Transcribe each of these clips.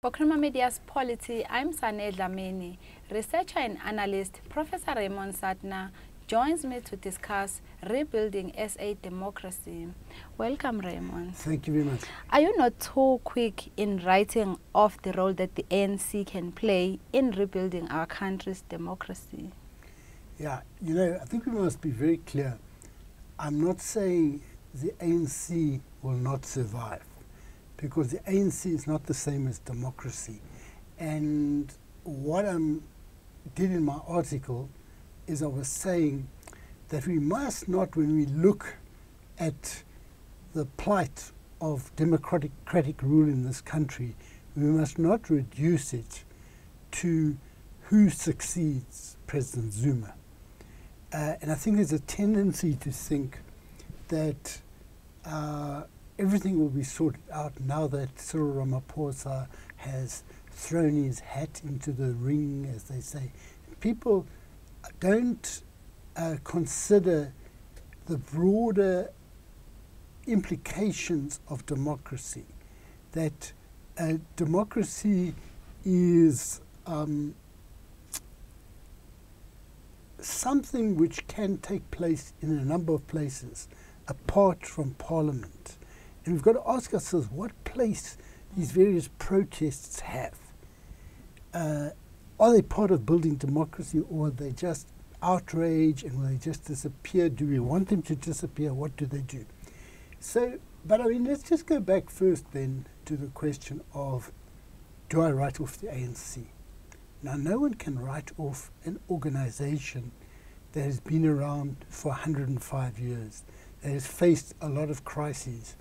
For Crema Media's Polity, I'm Sane Dhlamini. Researcher and analyst Professor Raymond Suttner joins me to discuss rebuilding SA democracy. Welcome, Raymond. Thank you very much. Are you not too quick in writing off the role that the ANC can play in rebuilding our country's democracy? Yeah, I think we must be very clear. I'm not saying the ANC will not survive, because the ANC is not the same as democracy. And what I did in my article is I was saying that we must not, when we look at the plight of democratic rule in this country, we must not reduce it to who succeeds President Zuma. And I think there's a tendency to think that everything will be sorted out now that Cyril Ramaphosa has thrown his hat into the ring, as they say. People don't consider the broader implications of democracy, that democracy is something which can take place in a number of places apart from Parliament. And we've got to ask ourselves what place these various protests have. Are they part of building democracy, or are they just outrage and will they just disappear? Do we want them to disappear? What do they do? So, but I mean, let's just go back first then to the question of, do I write off the ANC? Now, no one can write off an organization that has been around for 105 years, that has faced a lot of crises.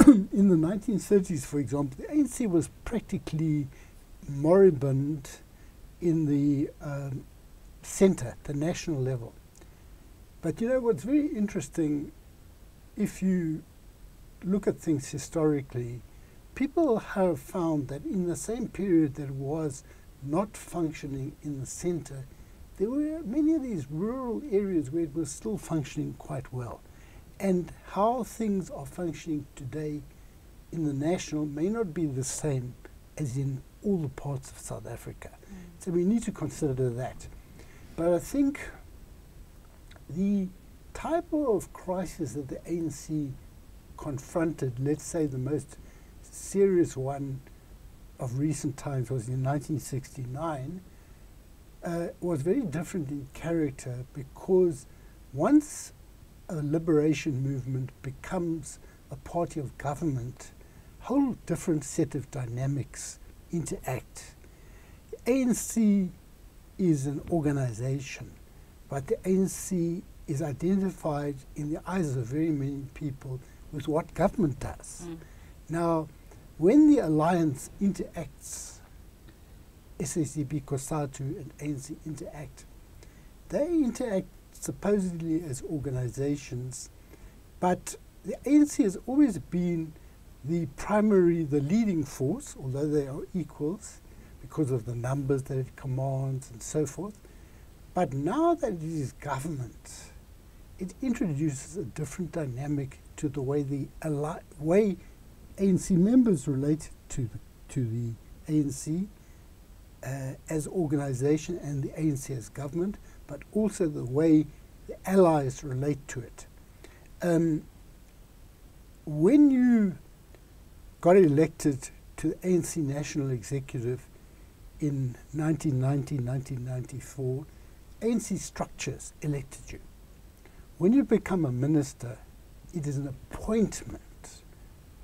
In the 1930s, for example, the ANC was practically moribund in the center, the national level. But what's very interesting, if you look at things historically, people have found that in the same period that it was not functioning in the center, there were many of these rural areas where it was still functioning quite well. And how things are functioning today in the national may not be the same as in all the parts of South Africa. So we need to consider that. But I think the type of crisis that the ANC confronted, let's say the most serious one of recent times was in 1969, was very different in character, because once a liberation movement becomes a party of government, a whole different set of dynamics interact. The ANC is an organization, but the ANC is identified in the eyes of very many people with what government does. Now, when the alliance interacts, SACP, COSATU and ANC interact, they interact supposedly as organizations, but the ANC has always been the leading force, although they are equals because of the numbers that it commands and so forth. But now that it is government, it introduces a different dynamic to the way way ANC members relate to the ANC as organization and the ANC as government, but also the way the allies relate to it. When you got elected to the ANC National Executive in 1990, 1994, ANC structures elected you. When you become a minister, it is an appointment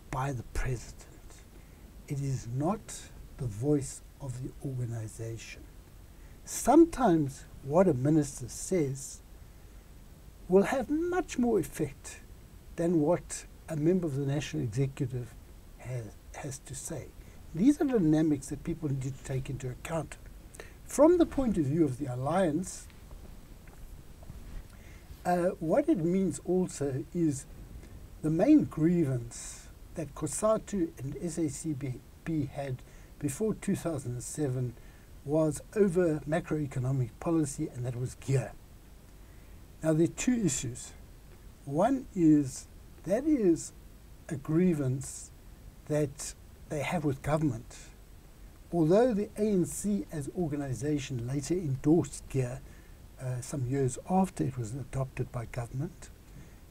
by the president. It is not the voice of the organization. Sometimes what a minister says will have much more effect than what a member of the National Executive has to say. These are dynamics that people need to take into account. From the point of view of the alliance, what it means also is the main grievance that COSATU and SACP had before 2007 was over macroeconomic policy, and that was gear. Now, there are two issues. One is, that is a grievance that they have with government, although the ANC as organisation later endorsed GEAR some years after it was adopted by government,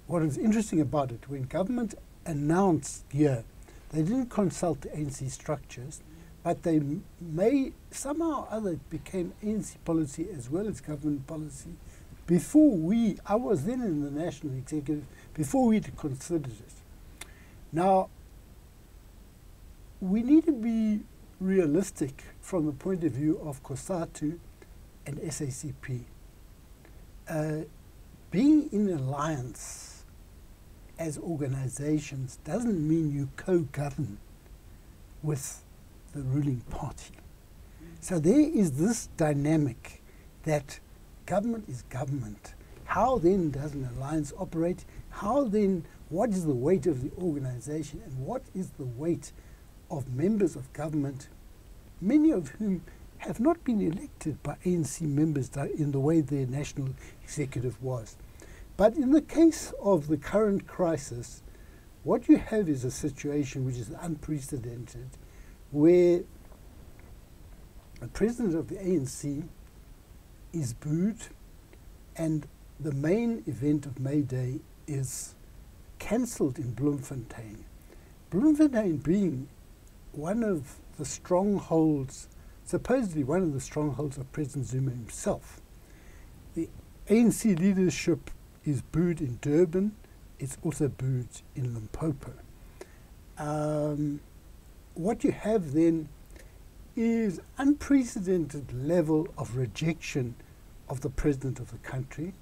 what was interesting about it, when government announced GEAR, they didn't consult the ANC structures, but they somehow or other it became ANC policy as well as government policy before I was then in the National Executive, before we had considered it. Now, we need to be realistic from the point of view of COSATU and SACP. Being in alliance as organizations doesn't mean you co-govern with the ruling party. So there is this dynamic that government is government. How then does an alliance operate? How then, what is the weight of the organization and what is the weight of members of government, many of whom have not been elected by ANC members in the way their national executive was. But in the case of the current crisis, what you have is a situation which is unprecedented, where the president of the ANC is booed, and the main event of May Day is cancelled in Bloemfontein. Bloemfontein being one of the strongholds, supposedly one of the strongholds of President Zuma himself. The ANC leadership is booed in Durban. It's also booed in Limpopo. What you have then is unprecedented level of rejection of the president of the country,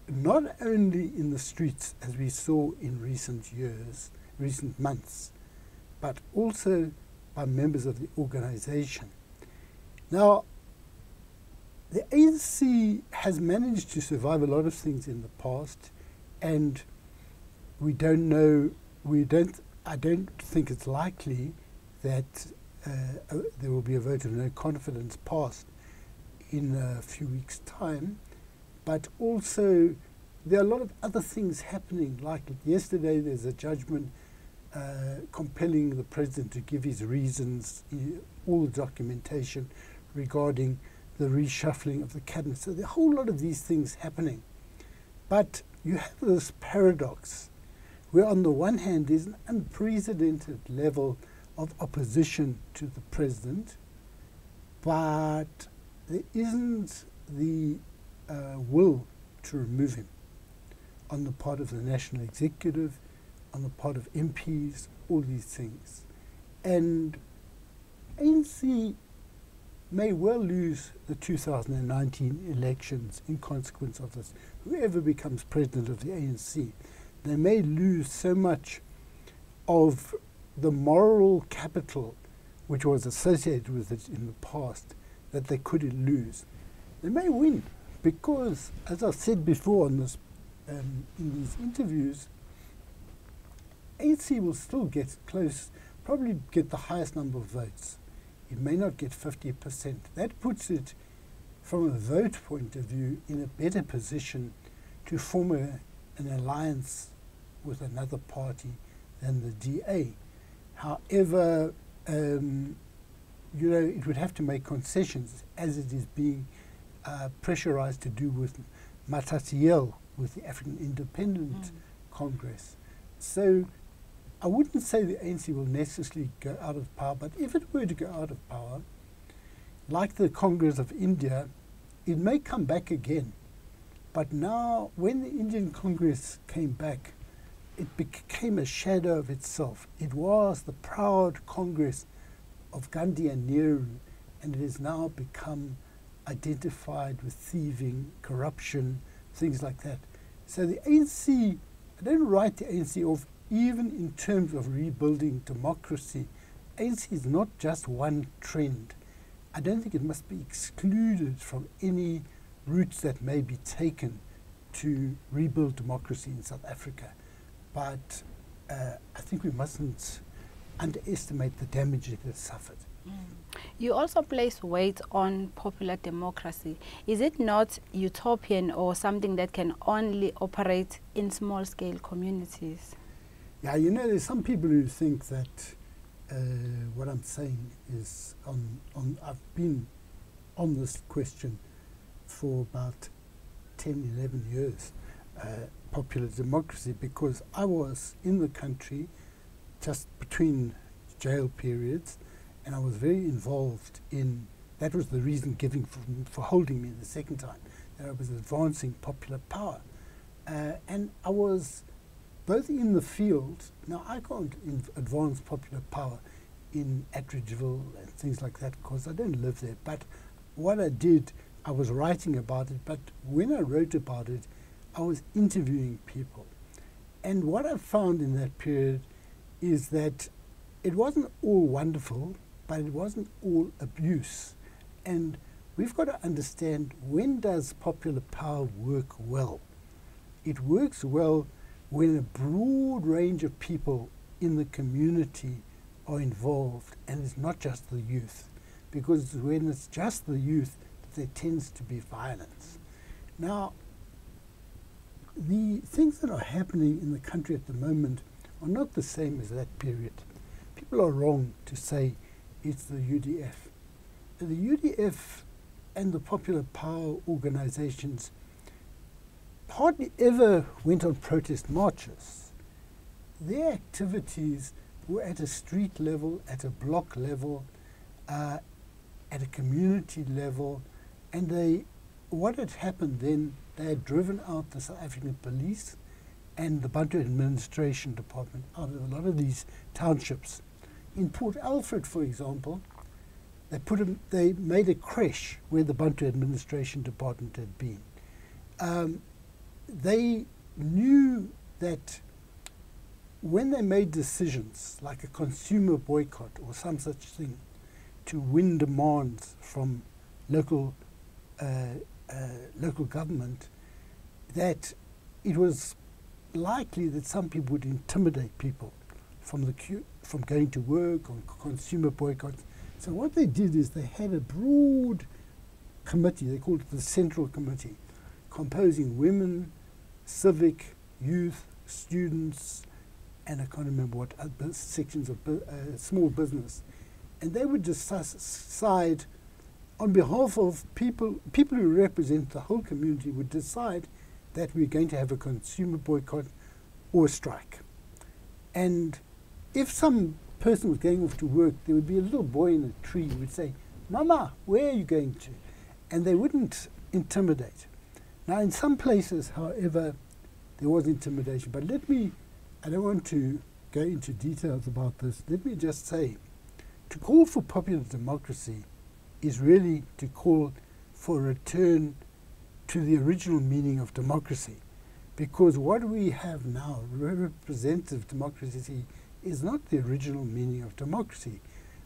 not only in the streets as we saw in recent months, but also by members of the organization. Now, the ANC has managed to survive a lot of things in the past, and we don't know, I don't think it's likely that there will be a vote of no confidence passed in a few weeks' time, but also there are a lot of other things happening. Like yesterday, there's a judgment compelling the president to give his reasons, all the documentation regarding the reshuffling of the cabinet. So there are a whole lot of these things happening. But you have this paradox where on the one hand there's an unprecedented level of opposition to the president, but there isn't the will to remove him on the part of the national executive, on the part of MPs, all these things. And ANC may well lose the 2019 elections in consequence of this. Whoever becomes president of the ANC, they may lose so much of the moral capital which was associated with it in the past that they could lose. They may win because, as I've said before on this, in these interviews, ANC will still get close, probably get the highest number of votes. It may not get 50%. That puts it, from a vote point of view, in a better position to form an alliance with another party than the DA. However, it would have to make concessions, as it is being pressurized to do with Matatiel, with the African Independent Congress. So I wouldn't say the ANC will necessarily go out of power, but if it were to go out of power, like the Congress of India, it may come back again. But now, when the Indian Congress came back, it became a shadow of itself. It was the proud Congress of Gandhi and Nehru, and it has now become identified with thieving, corruption, things like that. So the ANC, I don't write the ANC off, even in terms of rebuilding democracy. ANC is not just one trend. I don't think it must be excluded from any routes that may be taken to rebuild democracy in South Africa. But I think we mustn't underestimate the damage it has suffered. You also place weight on popular democracy. Is it not utopian or something that can only operate in small-scale communities? Yeah, there's some people who think that what I'm saying is I've been on this question for about 10, 11 years, popular democracy, because I was in the country just between jail periods, and I was very involved in, that was the reason given for holding me the second time, that I was advancing popular power. And I was both in the field. Now I can't advance popular power in Attridgeville and things like that because I don't live there, but what I did, I was writing about it, but when I wrote about it, I was interviewing people. And what I found in that period is that it wasn't all wonderful, but it wasn't all abuse. And we've got to understand, when does popular power work well? It works well when a broad range of people in the community are involved, and it's not just the youth. Because when it's just the youth, there tends to be violence. Now, the things that are happening in the country at the moment are not the same as that period. People are wrong to say it's the UDF. The UDF and the popular power organizations hardly ever went on protest marches. Their activities were at a street level, at a block level, at a community level, and what had happened then, they had driven out the South African police and the Bantu Administration Department out of a lot of these townships. In Port Alfred, for example, they made a creche where the Bantu Administration Department had been. They knew that when they made decisions like a consumer boycott or some such thing to win demands from local government, that it was likely that some people would intimidate people from going to work on consumer boycotts. So what they did is they had a broad committee, they called it the Central Committee, composing women, civic, youth, students, and I can't remember what other sections of small business. And they would decide on behalf of people who represent the whole community would decide that we're going to have a consumer boycott or a strike. And if some person was going off to work, there would be a little boy in a tree who would say, "Mama, where are you going to?" And they wouldn't intimidate. Now, in some places, however, there was intimidation. But I don't want to go into details about this. Let me just say, to call for popular democracy is really to call for a return to the original meaning of democracy. Because what we have now, representative democracy, is not the original meaning of democracy.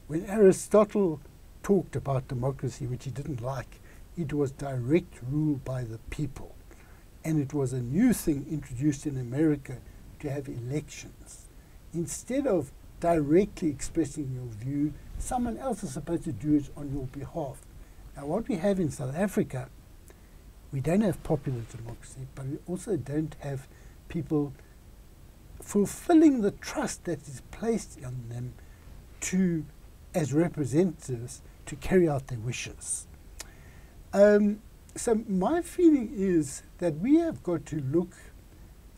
When Aristotle talked about democracy, which he didn't like, it was direct rule by the people. And it was a new thing introduced in America to have elections. Instead of directly expressing your view, someone else is supposed to do it on your behalf. Now, what we have in South Africa, we don't have popular democracy, but we also don't have people fulfilling the trust that is placed on them as representatives to carry out their wishes. So my feeling is that we have got to look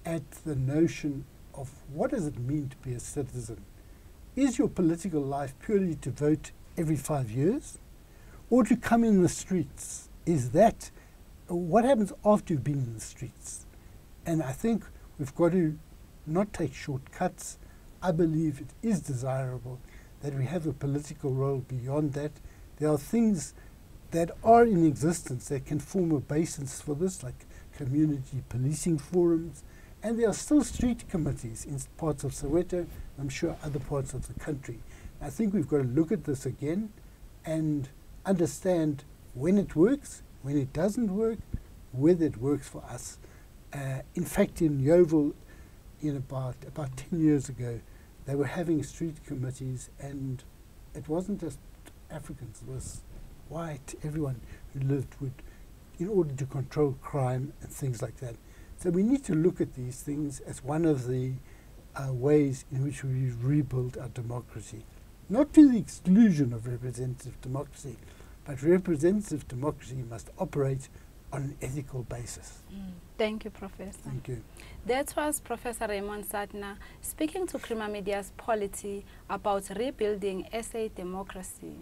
at the notion of what does it mean to be a citizen. Is your political life purely to vote every 5 years or to come in the streets? Is that what happens after you've been in the streets? And I think we've got to not take shortcuts. I believe it is desirable that we have a political role beyond that. There are things that are in existence that can form a basis for this, like community policing forums, and there are still street committees in parts of Soweto, I'm sure other parts of the country. I think we've got to look at this again and understand when it works, when it doesn't work, whether it works for us. In fact, in Yeovil, about 10 years ago, they were having street committees, and it wasn't just Africans, it was white, everyone who lived would, in order to control crime and things like that. So we need to look at these things as one of the ways in which we rebuild our democracy. not to the exclusion of representative democracy, but representative democracy must operate on an ethical basis. Thank you, Professor. Thank you. That was Professor Raymond Suttner speaking to Creamer Media's Polity about rebuilding SA democracy.